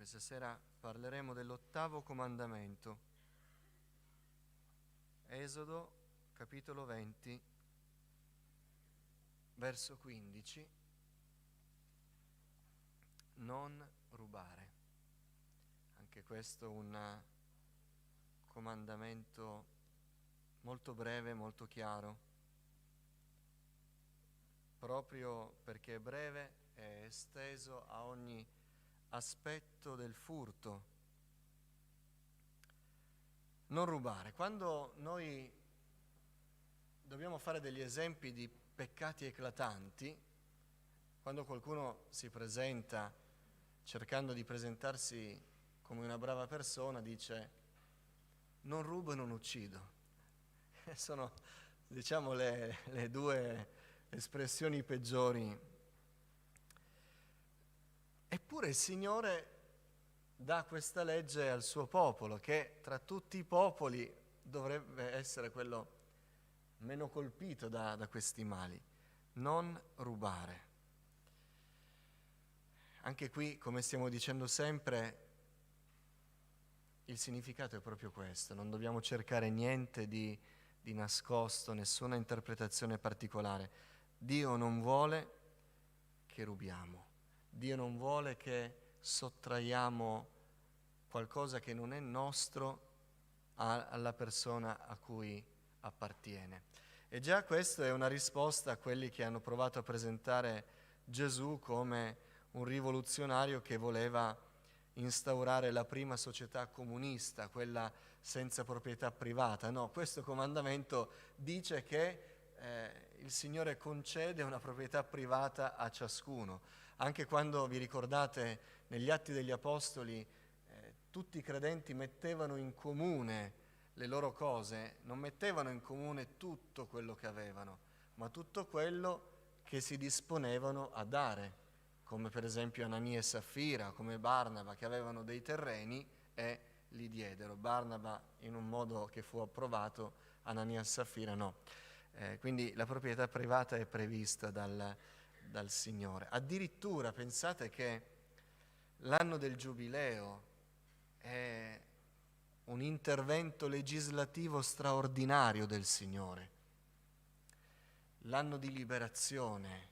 Questa sera parleremo dell'8° comandamento. Esodo, capitolo 20, verso 15. Non rubare. Anche questo un comandamento molto breve, molto chiaro, proprio perché è breve e esteso a ogni aspetto del furto. Non rubare. Quando noi dobbiamo fare degli esempi di peccati eclatanti, quando qualcuno si presenta cercando di presentarsi come una brava persona, dice non rubo e non uccido. Sono, diciamo, le due espressioni peggiori. Eppure il Signore dà questa legge al suo popolo, che tra tutti i popoli dovrebbe essere quello meno colpito da questi mali. Non rubare. Anche qui, come stiamo dicendo sempre, il significato è proprio questo. Non dobbiamo cercare niente di nascosto, nessuna interpretazione particolare. Dio non vuole che rubiamo. Dio non vuole che sottraiamo qualcosa che non è nostro alla persona a cui appartiene. E già questo è una risposta a quelli che hanno provato a presentare Gesù come un rivoluzionario che voleva instaurare la prima società comunista, quella senza proprietà privata. No, questo comandamento dice che il Signore concede una proprietà privata a ciascuno. Anche quando, vi ricordate, negli Atti degli Apostoli tutti i credenti mettevano in comune le loro cose, non mettevano in comune tutto quello che avevano, ma tutto quello che si disponevano a dare, come per esempio Anania e Saffira, come Barnaba, che avevano dei terreni e li diedero. Barnaba in un modo che fu approvato, Anania e Saffira no. Quindi la proprietà privata è prevista dal Signore. Addirittura pensate che l'anno del Giubileo è un intervento legislativo straordinario del Signore. L'anno di liberazione,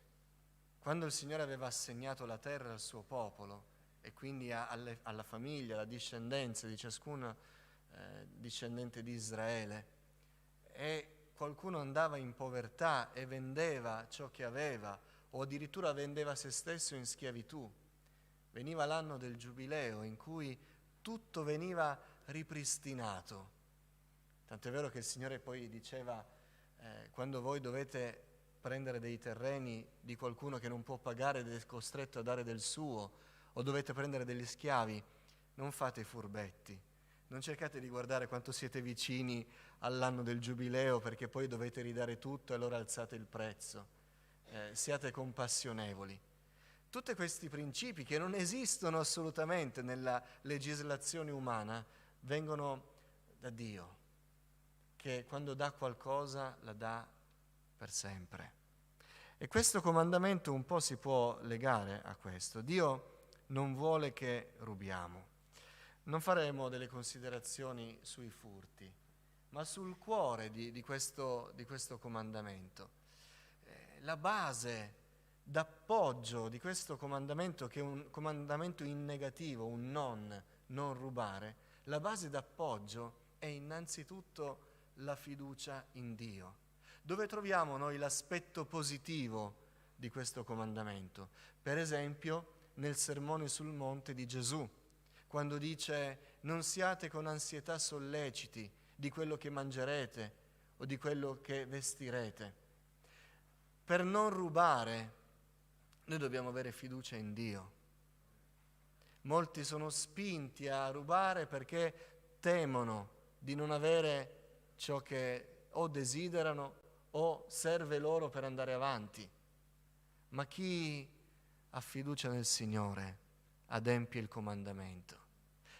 quando il Signore aveva assegnato la terra al suo popolo e quindi alla famiglia, alla discendenza di ciascun discendente di Israele, e qualcuno andava in povertà e vendeva ciò che aveva o addirittura vendeva se stesso in schiavitù, veniva l'anno del Giubileo in cui tutto veniva ripristinato. Tant'è vero che il Signore poi diceva quando voi dovete prendere dei terreni di qualcuno che non può pagare ed è costretto a dare del suo, o dovete prendere degli schiavi, non fate i furbetti, non cercate di guardare quanto siete vicini all'anno del Giubileo perché poi dovete ridare tutto e allora alzate il prezzo, siate compassionevoli. Tutti questi principi che non esistono assolutamente nella legislazione umana vengono da Dio, che quando dà qualcosa la dà per sempre. E questo comandamento un po' si può legare a questo. Dio non vuole che rubiamo. Non faremo delle considerazioni sui furti, ma sul cuore di questo comandamento. La base d'appoggio di questo comandamento, che è un comandamento in negativo, un non rubare, la base d'appoggio è innanzitutto la fiducia in Dio. Dove troviamo noi l'aspetto positivo di questo comandamento? Per esempio nel Sermone sul Monte di Gesù, quando dice non siate con ansietà solleciti di quello che mangerete o di quello che vestirete. Per non rubare noi dobbiamo avere fiducia in Dio. Molti sono spinti a rubare perché temono di non avere ciò che o desiderano o serve loro per andare avanti. Ma chi ha fiducia nel Signore adempie il comandamento.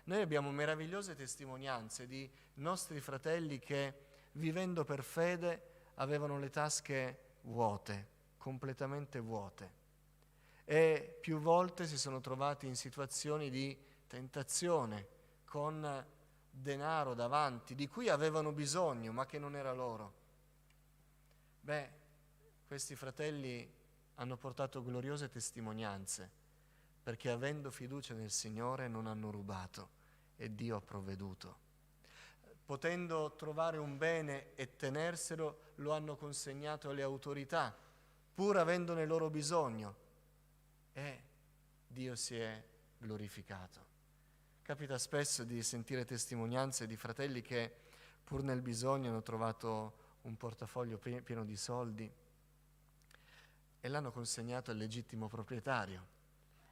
Noi abbiamo meravigliose testimonianze di nostri fratelli che, vivendo per fede, avevano le tasche vuote, completamente vuote, e più volte si sono trovati in situazioni di tentazione, con denaro davanti, di cui avevano bisogno, ma che non era loro. Questi fratelli hanno portato gloriose testimonianze, perché avendo fiducia nel Signore non hanno rubato e Dio ha provveduto. Potendo trovare un bene e tenerselo, lo hanno consegnato alle autorità, pur avendone loro bisogno, e Dio si è glorificato. Capita spesso di sentire testimonianze di fratelli che pur nel bisogno hanno trovato un portafoglio pieno di soldi e l'hanno consegnato al legittimo proprietario,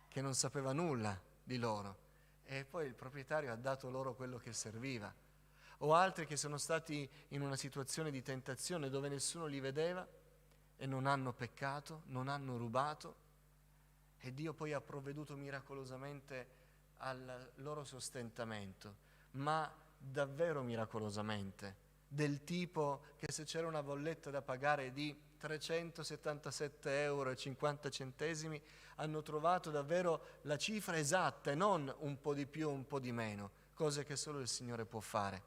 che non sapeva nulla di loro, e poi il proprietario ha dato loro quello che serviva. O altri che sono stati in una situazione di tentazione dove nessuno li vedeva e non hanno peccato, non hanno rubato, e Dio poi ha provveduto miracolosamente al loro sostentamento, ma davvero miracolosamente, del tipo che se c'era una bolletta da pagare di 377,50 €, hanno trovato davvero la cifra esatta e non un po' di più o un po' di meno, cose che solo il Signore può fare.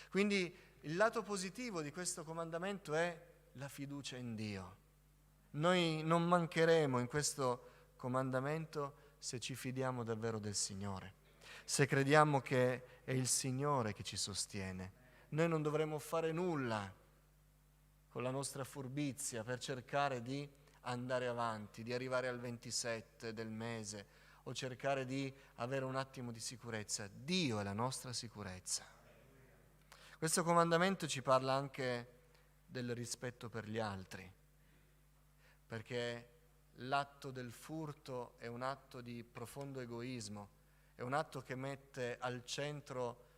Quindi il lato positivo di questo comandamento è la fiducia in Dio. Noi non mancheremo in questo comandamento se ci fidiamo davvero del Signore, se crediamo che è il Signore che ci sostiene. Noi non dovremo fare nulla con la nostra furbizia per cercare di andare avanti, di arrivare al 27 del mese o cercare di avere un attimo di sicurezza. Dio è la nostra sicurezza. Questo comandamento ci parla anche del rispetto per gli altri, perché l'atto del furto è un atto di profondo egoismo, è un atto che mette al centro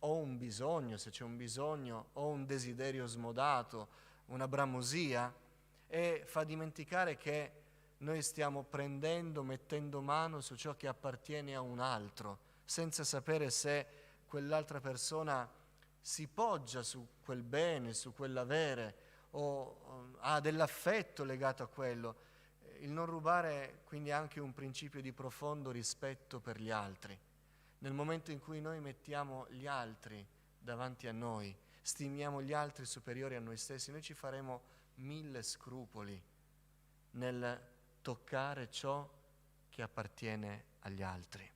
o un bisogno, se c'è un bisogno, o un desiderio smodato, una bramosia, e fa dimenticare che noi stiamo prendendo, mettendo mano su ciò che appartiene a un altro, senza sapere se quell'altra persona si poggia su quel bene, su quell'avere, o ha dell'affetto legato a quello. Il non rubare quindi è anche un principio di profondo rispetto per gli altri. Nel momento in cui noi mettiamo gli altri davanti a noi, stimiamo gli altri superiori a noi stessi, noi ci faremo 1000 scrupoli nel toccare ciò che appartiene agli altri.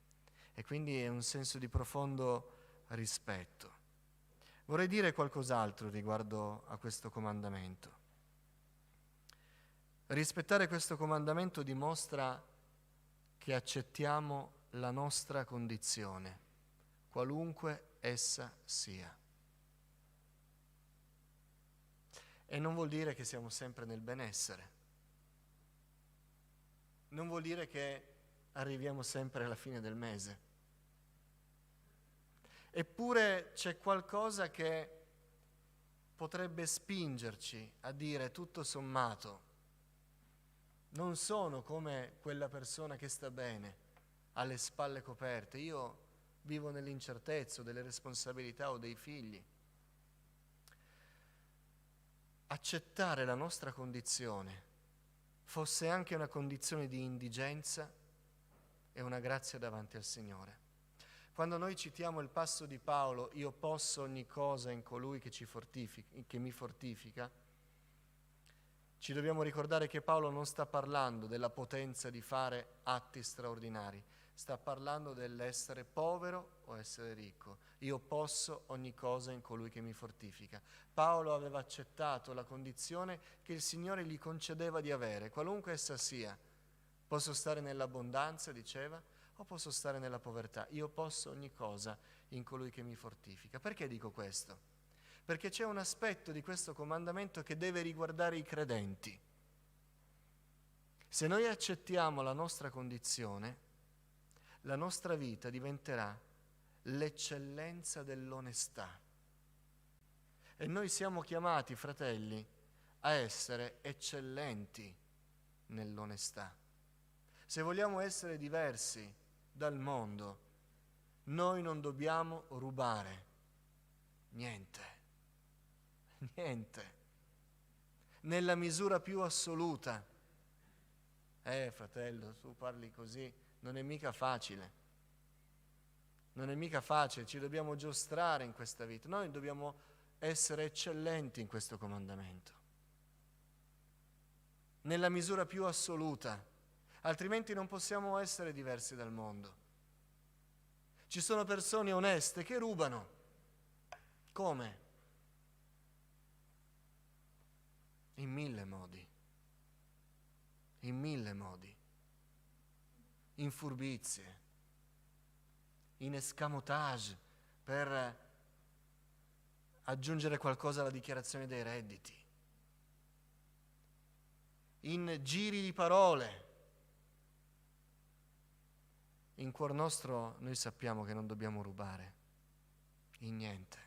E quindi è un senso di profondo rispetto. Vorrei dire qualcos'altro riguardo a questo comandamento. Rispettare questo comandamento dimostra che accettiamo la nostra condizione, qualunque essa sia. E non vuol dire che siamo sempre nel benessere. Non vuol dire che arriviamo sempre alla fine del mese. Eppure c'è qualcosa che potrebbe spingerci a dire tutto sommato, non sono come quella persona che sta bene, ha le spalle coperte, io vivo nell'incertezza delle responsabilità o dei figli. Accettare la nostra condizione, fosse anche una condizione di indigenza, è una grazia davanti al Signore. Quando noi citiamo il passo di Paolo, io posso ogni cosa in colui che mi fortifica, ci dobbiamo ricordare che Paolo non sta parlando della potenza di fare atti straordinari, sta parlando dell'essere povero o essere ricco. Io posso ogni cosa in colui che mi fortifica. Paolo aveva accettato la condizione che il Signore gli concedeva di avere, qualunque essa sia. Posso stare nell'abbondanza, diceva, o posso stare nella povertà. Io posso ogni cosa in colui che mi fortifica. Perché dico questo? Perché c'è un aspetto di questo comandamento che deve riguardare i credenti. Se noi accettiamo la nostra condizione, la nostra vita diventerà l'eccellenza dell'onestà. E noi siamo chiamati, fratelli, a essere eccellenti nell'onestà. Se vogliamo essere diversi dal mondo, noi non dobbiamo rubare niente. Niente, nella misura più assoluta. Fratello, tu parli così, non è mica facile. Non è mica facile, ci dobbiamo giostrare in questa vita. Noi dobbiamo essere eccellenti in questo comandamento, nella misura più assoluta, altrimenti non possiamo essere diversi dal mondo. Ci sono persone oneste che rubano. Come? In mille modi. In mille modi. In furbizie, in escamotage per aggiungere qualcosa alla dichiarazione dei redditi, in giri di parole. In cuor nostro noi sappiamo che non dobbiamo rubare in niente.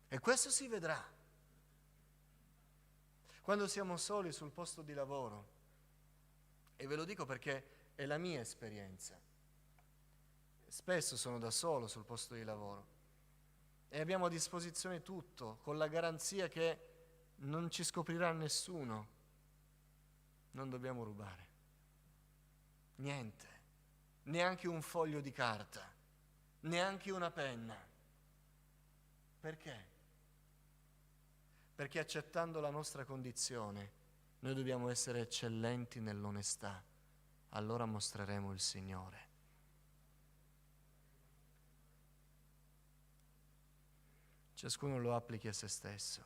E questo si vedrà. Quando siamo soli sul posto di lavoro, e ve lo dico perché è la mia esperienza, spesso sono da solo sul posto di lavoro e abbiamo a disposizione tutto, con la garanzia che non ci scoprirà nessuno. Non dobbiamo rubare. Niente. Neanche un foglio di carta, neanche una penna. Perché? Perché accettando la nostra condizione, noi dobbiamo essere eccellenti nell'onestà. Allora mostreremo il Signore. Ciascuno lo applichi a se stesso.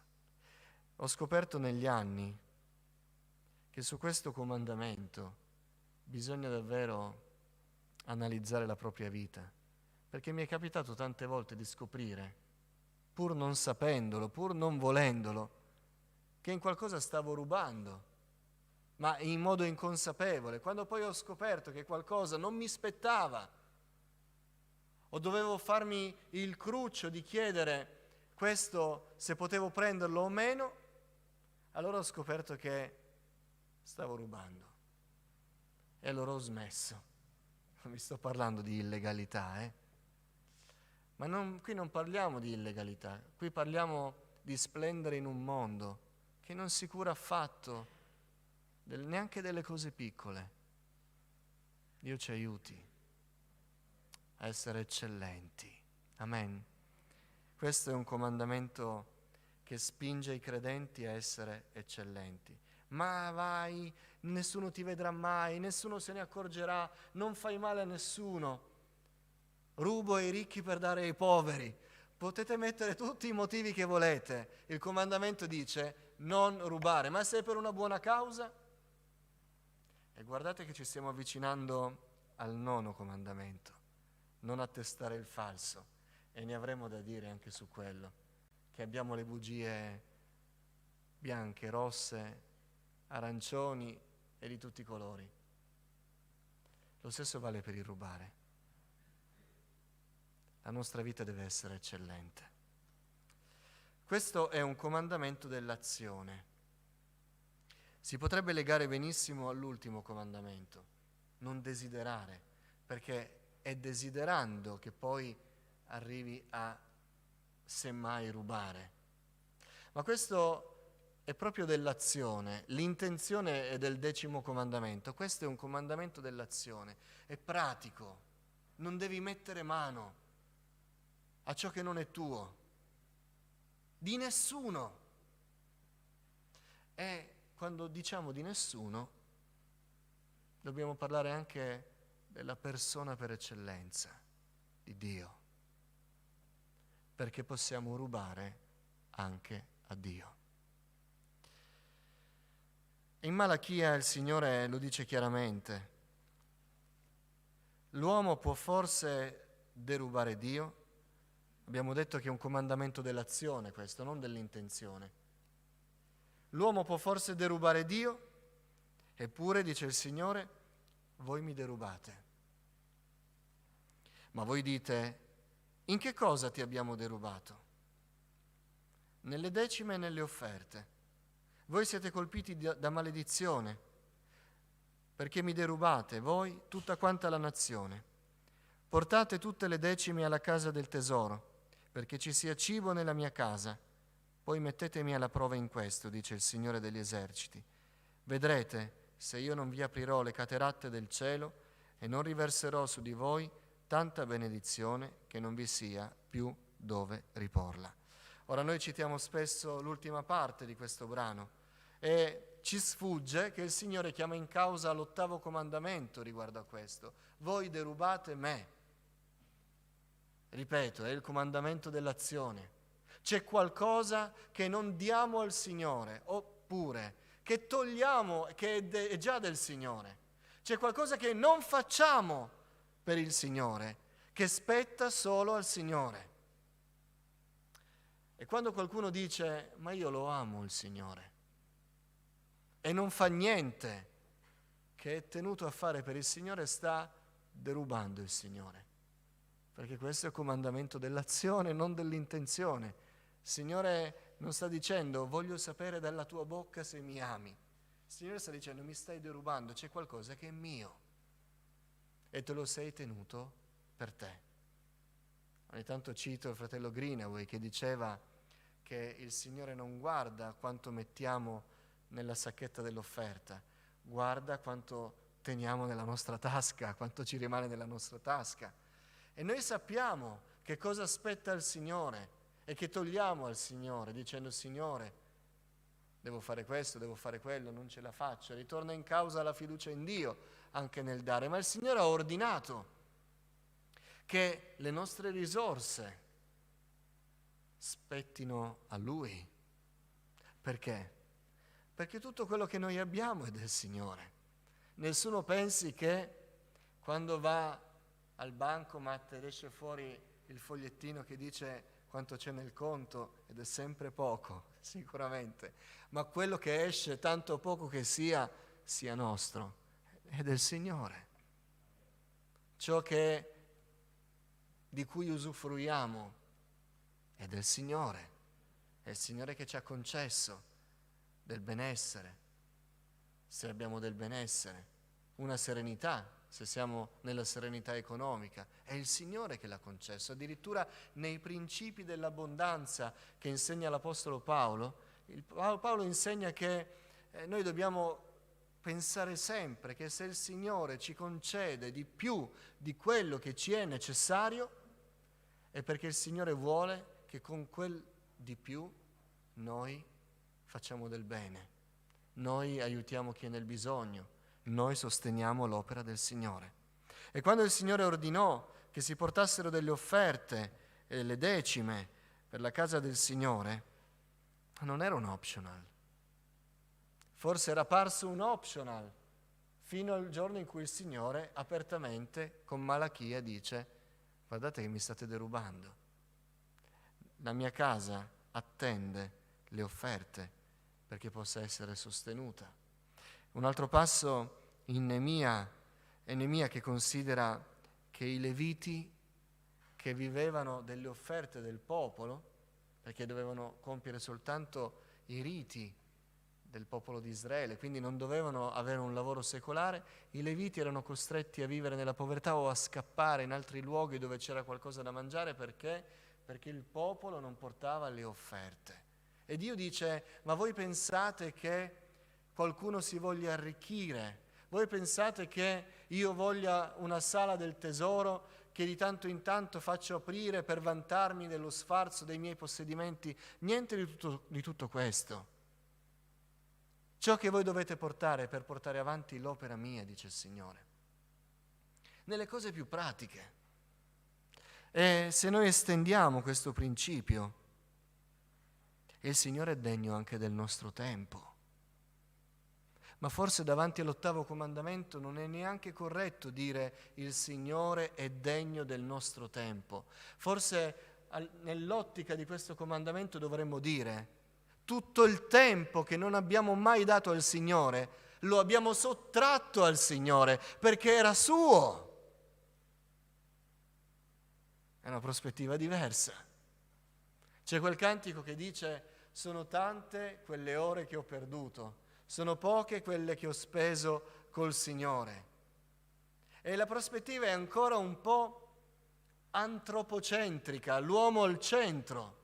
Ho scoperto negli anni che su questo comandamento bisogna davvero analizzare la propria vita, perché mi è capitato tante volte di scoprire, pur non sapendolo, pur non volendolo, che in qualcosa stavo rubando, ma in modo inconsapevole. Quando poi ho scoperto che qualcosa non mi spettava, o dovevo farmi il cruccio di chiedere questo se potevo prenderlo o meno, allora ho scoperto che stavo rubando e allora ho smesso. Non vi sto parlando di illegalità, ma qui non parliamo di illegalità, qui parliamo di splendere in un mondo che non si cura affatto neanche delle cose piccole. Dio ci aiuti a essere eccellenti. Amen. Questo è un comandamento che spinge i credenti a essere eccellenti. Ma vai, nessuno ti vedrà mai, nessuno se ne accorgerà, non fai male a nessuno. Rubo ai ricchi per dare ai poveri. Potete mettere tutti i motivi che volete. Il comandamento dice non rubare, ma se è per una buona causa. E guardate che ci stiamo avvicinando al 9° comandamento, non attestare il falso. E ne avremo da dire anche su quello, che abbiamo le bugie bianche, rosse, arancioni e di tutti i colori. Lo stesso vale per il rubare. La nostra vita deve essere eccellente. Questo è un comandamento dell'azione. Si potrebbe legare benissimo all'ultimo comandamento, non desiderare, perché è desiderando che poi arrivi a semmai rubare. Ma questo è proprio dell'azione, l'intenzione è del 10° comandamento. Questo è un comandamento dell'azione, è pratico, non devi mettere mano a ciò che non è tuo, di nessuno. E quando diciamo di nessuno, dobbiamo parlare anche della persona per eccellenza, di Dio, perché possiamo rubare anche a Dio. In Malachia il Signore lo dice chiaramente: l'uomo può forse derubare Dio? Abbiamo detto che è un comandamento dell'azione questo, non dell'intenzione. L'uomo può forse derubare Dio? Eppure, dice il Signore, voi mi derubate. Ma voi dite: in che cosa ti abbiamo derubato? Nelle decime e nelle offerte. Voi siete colpiti da maledizione, perché mi derubate, voi, tutta quanta la nazione. Portate tutte le decime alla casa del tesoro, perché ci sia cibo nella mia casa. Poi mettetemi alla prova in questo, dice il Signore degli eserciti. Vedrete se io non vi aprirò le cateratte del cielo e non riverserò su di voi tanta benedizione che non vi sia più dove riporla. Ora noi citiamo spesso l'ultima parte di questo brano e ci sfugge che il Signore chiama in causa l'8° comandamento riguardo a questo. Voi derubate me. Ripeto, è il comandamento dell'azione. C'è qualcosa che non diamo al Signore, oppure che togliamo, che è già del Signore. C'è qualcosa che non facciamo per il Signore, che spetta solo al Signore. E quando qualcuno dice, ma io lo amo il Signore, e non fa niente che è tenuto a fare per il Signore, sta derubando il Signore. Perché questo è il comandamento dell'azione, non dell'intenzione. Il Signore non sta dicendo, voglio sapere dalla tua bocca se mi ami. Il Signore sta dicendo, mi stai derubando, c'è qualcosa che è mio e te lo sei tenuto per te. Ogni tanto cito il fratello Greenaway che diceva che il Signore non guarda quanto mettiamo nella sacchetta dell'offerta, guarda quanto teniamo nella nostra tasca, quanto ci rimane nella nostra tasca. E noi sappiamo che cosa aspetta il Signore e che togliamo al Signore dicendo, Signore, devo fare questo, devo fare quello, non ce la faccio. Ritorna in causa la fiducia in Dio anche nel dare. Ma il Signore ha ordinato che le nostre risorse spettino a Lui. Perché? Perché tutto quello che noi abbiamo è del Signore. Nessuno pensi che quando va al bancomat ed esce fuori il fogliettino che dice quanto c'è nel conto, ed è sempre poco, sicuramente, ma quello che esce, tanto poco che sia nostro, è del Signore. Ciò di cui usufruiamo è del Signore, è il Signore che ci ha concesso del benessere, se abbiamo del benessere, una serenità, se siamo nella serenità economica, è il Signore che l'ha concesso. Addirittura nei principi dell'abbondanza che insegna l'Apostolo Paolo, Paolo insegna che noi dobbiamo pensare sempre che se il Signore ci concede di più di quello che ci è necessario, è perché il Signore vuole che con quel di più noi facciamo del bene, noi aiutiamo chi è nel bisogno, noi sosteniamo l'opera del Signore. E quando il Signore ordinò che si portassero delle offerte e le decime per la casa del Signore, non era un optional. Forse era parso un optional fino al giorno in cui il Signore apertamente con Malachia dice: guardate che mi state derubando. La mia casa attende le offerte perché possa essere sostenuta. Un altro passo in Neemia è Neemia che considera che i Leviti che vivevano delle offerte del popolo, perché dovevano compiere soltanto i riti del popolo di Israele, quindi non dovevano avere un lavoro secolare, i Leviti erano costretti a vivere nella povertà o a scappare in altri luoghi dove c'era qualcosa da mangiare perché il popolo non portava le offerte. E Dio dice: ma voi pensate che qualcuno si voglia arricchire? Voi pensate che io voglia una sala del tesoro che di tanto in tanto faccio aprire per vantarmi dello sfarzo dei miei possedimenti? Niente di tutto questo. Ciò che voi dovete portare per portare avanti l'opera mia, dice il Signore, nelle cose più pratiche. E se noi estendiamo questo principio, il Signore è degno anche del nostro tempo. Ma forse davanti all'8° comandamento non è neanche corretto dire il Signore è degno del nostro tempo. Forse nell'ottica di questo comandamento dovremmo dire: tutto il tempo che non abbiamo mai dato al Signore lo abbiamo sottratto al Signore perché era suo. È una prospettiva diversa. C'è quel cantico che dice: sono tante quelle ore che ho perduto, sono poche quelle che ho speso col Signore. E la prospettiva è ancora un po' antropocentrica, l'uomo al centro.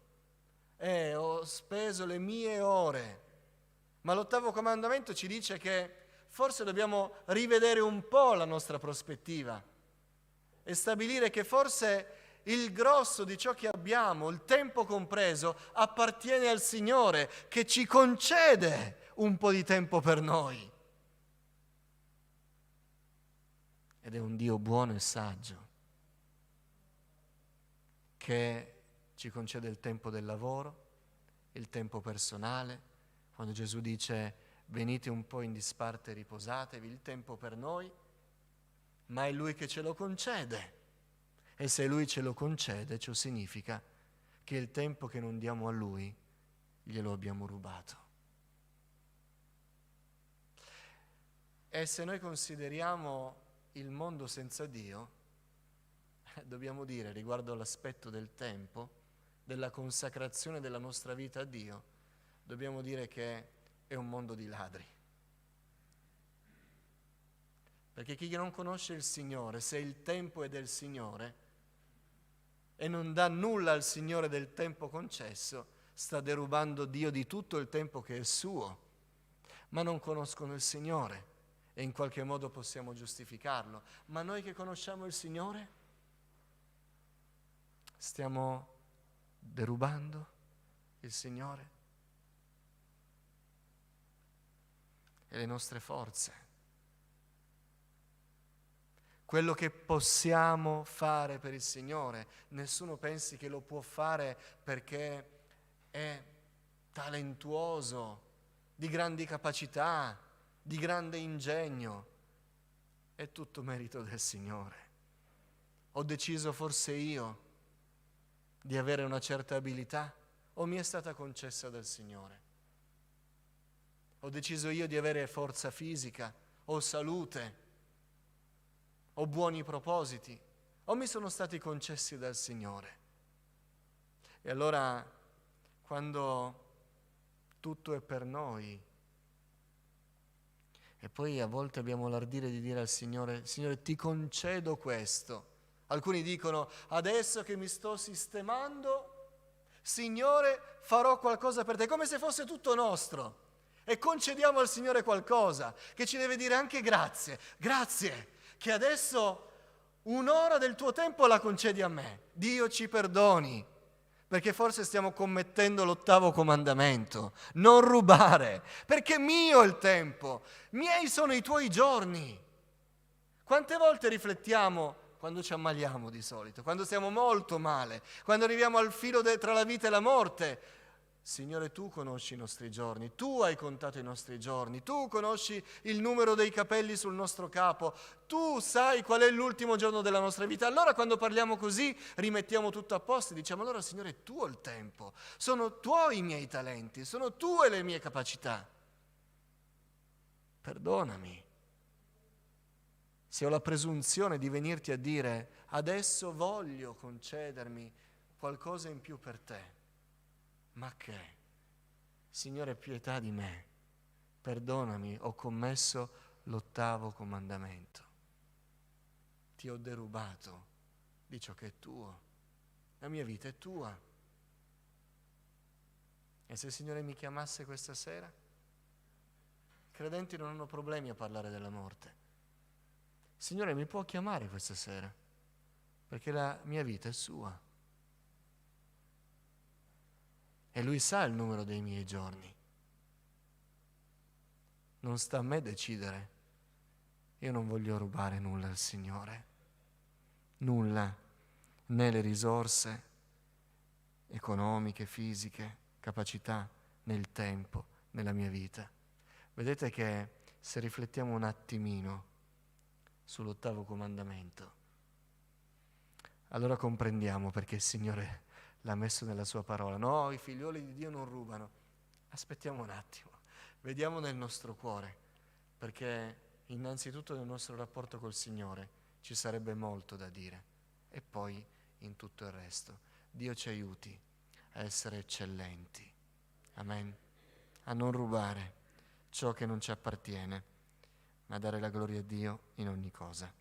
Ho speso le mie ore. Ma l'8° comandamento ci dice che forse dobbiamo rivedere un po' la nostra prospettiva e stabilire che forse il grosso di ciò che abbiamo, il tempo compreso, appartiene al Signore, che ci concede un po' di tempo per noi. Ed è un Dio buono e saggio, che ci concede il tempo del lavoro, il tempo personale. Quando Gesù dice venite un po' in disparte e riposatevi, il tempo per noi, ma è Lui che ce lo concede. E se Lui ce lo concede, ciò significa che il tempo che non diamo a Lui, glielo abbiamo rubato. E se noi consideriamo il mondo senza Dio, dobbiamo dire riguardo all'aspetto del tempo, della consacrazione della nostra vita a Dio, dobbiamo dire che è un mondo di ladri. Perché chi non conosce il Signore, se il tempo è del Signore e non dà nulla al Signore del tempo concesso, sta derubando Dio di tutto il tempo che è suo. Ma non conoscono il Signore e in qualche modo possiamo giustificarlo. Ma noi che conosciamo il Signore stiamo derubando il Signore e le nostre forze. Quello che possiamo fare per il Signore, nessuno pensi che lo può fare perché è talentuoso, di grandi capacità, di grande ingegno. È tutto merito del Signore. Ho deciso forse io di avere una certa abilità o mi è stata concessa dal Signore? Ho deciso io di avere forza fisica o salute o buoni propositi, o mi sono stati concessi dal Signore? E allora, quando tutto è per noi, e poi a volte abbiamo l'ardire di dire al Signore, Signore, ti concedo questo. Alcuni dicono, adesso che mi sto sistemando, Signore, farò qualcosa per te, come se fosse tutto nostro. E concediamo al Signore qualcosa, che ci deve dire anche grazie, grazie, che adesso un'ora del tuo tempo la concedi a me. Dio ci perdoni, perché forse stiamo commettendo l'8° comandamento, non rubare, perché mio è il tempo, miei sono i tuoi giorni. Quante volte riflettiamo quando ci ammaliamo di solito, quando stiamo molto male, quando arriviamo al filo tra la vita e la morte? Signore, tu conosci i nostri giorni, tu hai contato i nostri giorni, tu conosci il numero dei capelli sul nostro capo, tu sai qual è l'ultimo giorno della nostra vita. Allora quando parliamo così rimettiamo tutto a posto e diciamo, allora Signore, è tuo il tempo, sono tuoi i miei talenti, sono tue le mie capacità. Perdonami se ho la presunzione di venirti a dire, adesso voglio concedermi qualcosa in più per te. Ma che? Signore, pietà di me, perdonami, ho commesso l'8° comandamento. Ti ho derubato di ciò che è tuo. La mia vita è tua. E se il Signore mi chiamasse questa sera? I credenti non hanno problemi a parlare della morte. Il Signore mi può chiamare questa sera, perché la mia vita è sua. E Lui sa il numero dei miei giorni. Non sta a me decidere. Io non voglio rubare nulla al Signore. Nulla. Né le risorse economiche, fisiche, capacità, né il tempo, nella mia vita. Vedete che se riflettiamo un attimino sull'8° comandamento, allora comprendiamo perché il Signore l'ha messo nella sua parola. No, i figlioli di Dio non rubano. Aspettiamo un attimo, vediamo nel nostro cuore, perché innanzitutto nel nostro rapporto col Signore ci sarebbe molto da dire e poi in tutto il resto. Dio ci aiuti a essere eccellenti, amen, a non rubare ciò che non ci appartiene, ma a dare la gloria a Dio in ogni cosa.